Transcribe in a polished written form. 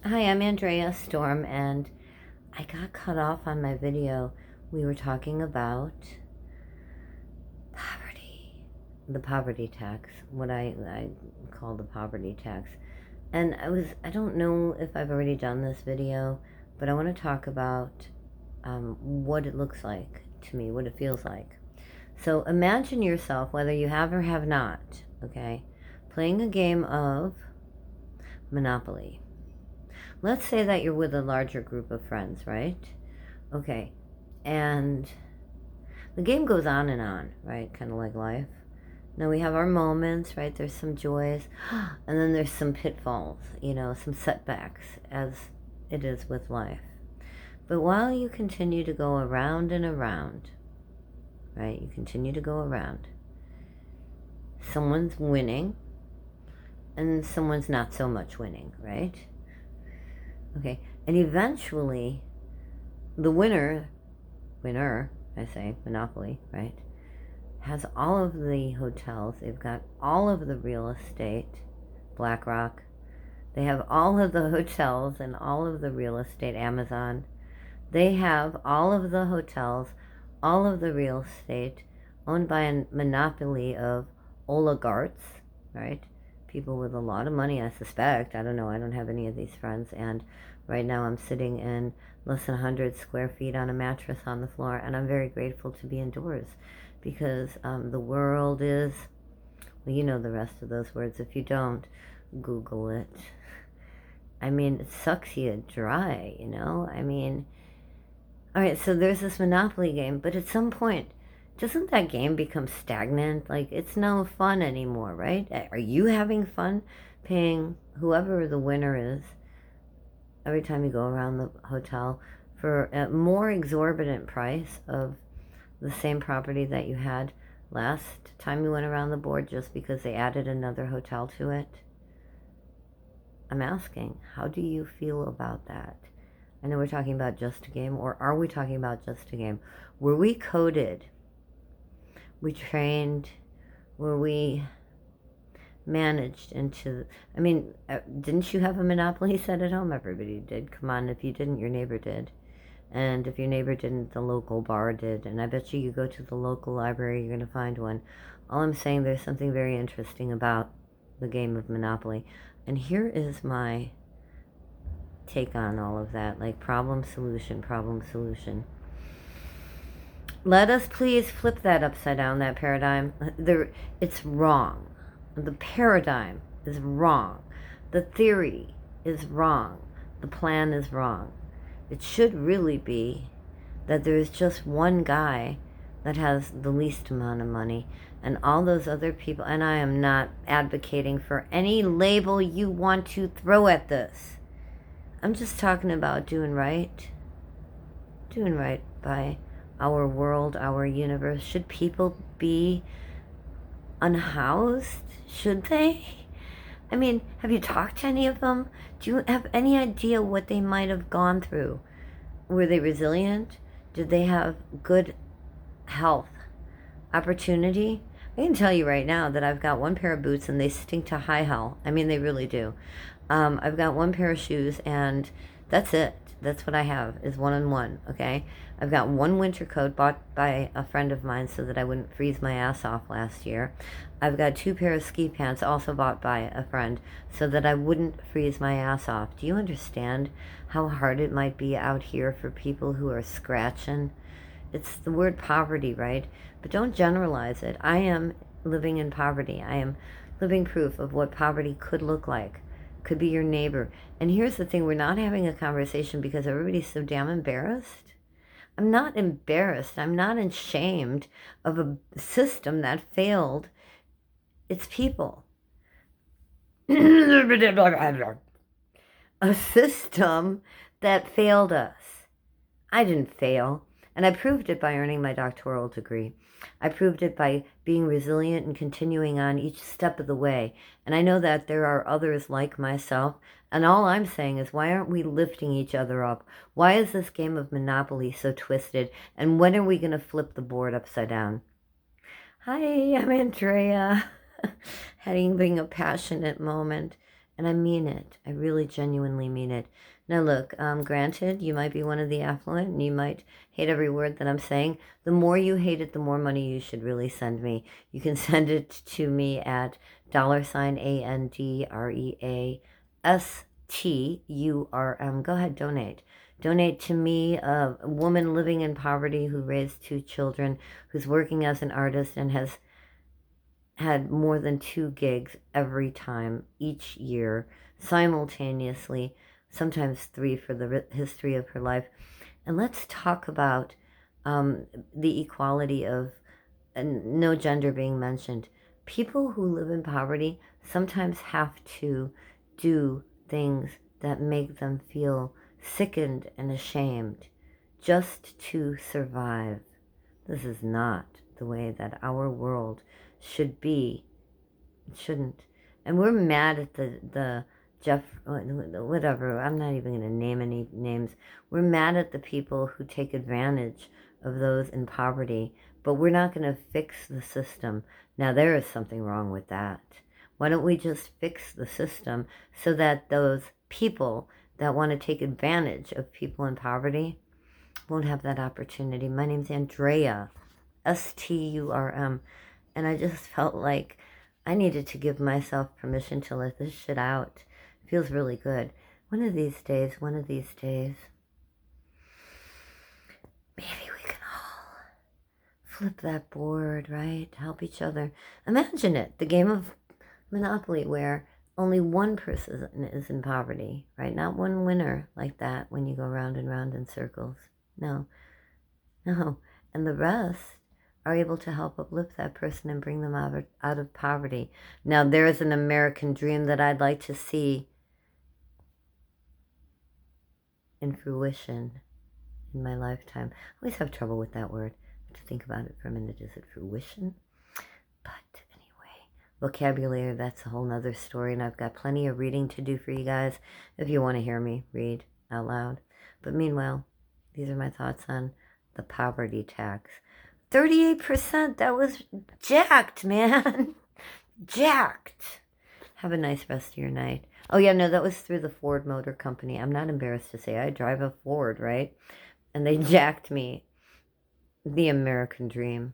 Hi, I'm Andrea Storm, and I got cut off on my video. We were talking about poverty, the poverty tax, what I call the poverty tax. And I don't know if I've already done this video, but I want to talk about what it looks like to me, what it feels like. So imagine yourself, whether you have or have not, okay, playing a game of Monopoly. Let's say that you're with a larger group of friends, right? Okay, and the game goes on, right? Kind of like life. Now we have our moments, right? There's some joys, and then there's some pitfalls, some setbacks, as it is with life. But while you continue to go around and around, right? You continue to go around. Someone's winning, and someone's not so much winning, right? Okay, and eventually, the winner, I say, Monopoly, right? Has all of the hotels. They've got all of the real estate, BlackRock. They have all of the hotels and all of the real estate, Amazon. They have all of the hotels, all of the real estate owned by a monopoly of oligarchs, right? People with a lot of money, I suspect. I don't know. I don't have any of these friends. And right now I'm sitting in less than 100 square feet on a mattress on the floor, and I'm very grateful to be indoors because the world is, well, you know the rest of those words. If you don't, Google it. I mean, it sucks you dry, I mean, all right, so there's this Monopoly game, but at some point, doesn't that game become stagnant? Like, it's no fun anymore, right? Are you having fun paying whoever the winner is every time you go around the hotel for a more exorbitant price of the same property that you had last time you went around the board just because they added another hotel to it? I'm asking, how do you feel about that? I know we're talking about just a game, or are we talking about just a game? Were we coded? We trained? Were we managed into... I mean, didn't you have a Monopoly set at home? Everybody did. Come on, if you didn't, your neighbor did. And if your neighbor didn't, the local bar did. And I bet you go to the local library, you're going to find one. All I'm saying, there's something very interesting about the game of Monopoly. And here is my take on all of that, like problem, solution, problem, solution. Let us please flip that upside down, that paradigm. It's wrong. The paradigm is wrong. The theory is wrong. The plan is wrong. It should really be that there's just one guy that has the least amount of money, and all those other people, and I am not advocating for any label you want to throw at this. I'm just talking about doing right by our world, our universe. Should people be unhoused? Should they? I mean, have you talked to any of them? Do you have any idea what they might have gone through? Were they resilient? Did they have good health? Opportunity? I can tell you right now that I've got one pair of boots and they stink to high hell. I mean, they really do. I've got one pair of shoes and that's it. That's what I have, is one on one, okay? I've got one winter coat bought by a friend of mine so that I wouldn't freeze my ass off last year. I've got two pair of ski pants also bought by a friend so that I wouldn't freeze my ass off. Do you understand how hard it might be out here for people who are scratching? It's the word poverty, right? But don't generalize it. I am living in poverty. I am living proof of what poverty could look like. Could be your neighbor. And here's the thing, we're not having a conversation because everybody's so damn embarrassed. I'm not embarrassed. I'm not ashamed of a system that failed its people. A system that failed us. I didn't fail. And I proved it by earning my doctoral degree. I proved it by being resilient and continuing on each step of the way. And I know that there are others like myself. And all I'm saying is, why aren't we lifting each other up? Why is this game of Monopoly so twisted? And when are we going to flip the board upside down? Hi, I'm Andrea. Having a passionate moment. And I mean it. I really genuinely mean it. Now, look, granted, you might be one of the affluent and you might hate every word that I'm saying. The more you hate it, the more money you should really send me. You can send it to me at $ANDREASTURM. Go ahead, donate. Donate to me, a woman living in poverty who raised 2 children, who's working as an artist and has had more than 2 gigs every time each year simultaneously, sometimes 3 for the history of her life. And let's talk about the equality of no gender being mentioned. People who live in poverty sometimes have to do things that make them feel sickened and ashamed just to survive. This is not the way that our world should be. It shouldn't. And we're mad at the Jeff, whatever, I'm not even going to name any names. We're mad at the people who take advantage of those in poverty, but we're not going to fix the system. Now, there is something wrong with that. Why don't we just fix the system so that those people that want to take advantage of people in poverty won't have that opportunity? My name's Andrea, STURM, and I just felt like I needed to give myself permission to let this shit out. It feels really good. One of these days, maybe we can all flip that board, right? Help each other. Imagine it, the game of Monopoly where only one person is in poverty, right? Not one winner like that when you go round and round in circles. No. And the rest are able to help uplift that person and bring them out of poverty. Now, there is an American dream that I'd like to see in fruition in my lifetime. I always have trouble with that word. I have to think about it for a minute. Is it fruition? But anyway, vocabulary, that's a whole nother story, and I've got plenty of reading to do for you guys if you want to hear me read out loud. But meanwhile, these are my thoughts on the poverty tax. 38%, that was jacked, man. Jacked. Have a nice rest of your night. Oh, yeah, no, that was through the Ford Motor Company. I'm not embarrassed to say I drive a Ford, right? And they jacked me. The American dream.